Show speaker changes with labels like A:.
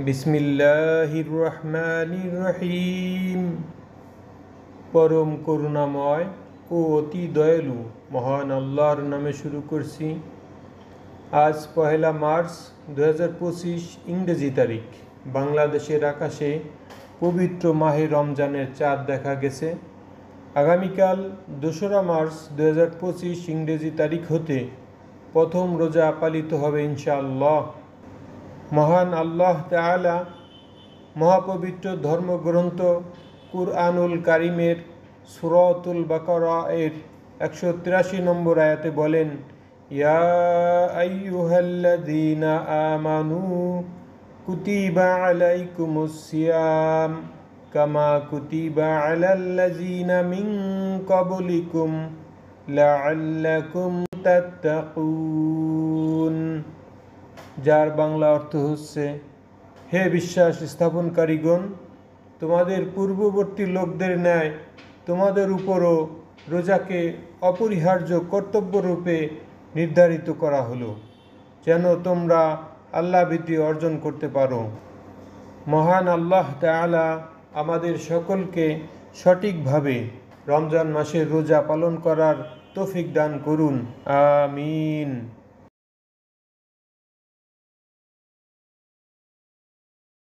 A: বিসমিল্লাহির রহমানির রহিম। পরম করুণাময় ও অতি দয়ালু মহান আল্লাহর নামে শুরু করছি। আজ 1 মার্চ 2025 ইংরেজি তারিখ। বাংলাদেশের আকাশে পবিত্র মাহে রমজানের চাঁদ দেখা গেছে। আগামীকাল 2 মার্চ 2025 ইংরেজি তারিখ হতে প্রথম রোজা পালিত হবে ইনশাআল্লাহ। মহান আল্লাহ তাআলা মহাপবিত্র ধর্মগ্রন্থ কুরআনুল কারিমের সূরাতুল বাকারা এর 183 নম্বর আয়াতে বলেন, ইয়া আইয়ুহাল্লাযীনা আমানু কুতিবা আলাইকুমুস সিয়াম কামা কুতিবা আলাল্লাযীনা মিন ক্বাবলিকুম লাআল্লাকুম তাত্তাকুন। যার বাংলা অর্থ হচ্ছে, হে বিশ্বাস স্থাপনকারীগণ, তোমাদের পূর্ববর্তী লোকদের ন্যায় তোমাদের উপরও রোজাকে অপরিহার্য কর্তব্যরূপে নির্ধারিত করা হলো, যেন তোমরা আল্লাহ ভীতি অর্জন করতে পারো। মহান আল্লাহ তাআলা আমাদের সকলকে সঠিকভাবে রমজান মাসের রোজা পালন করার তৌফিক দান করুন। আমিন।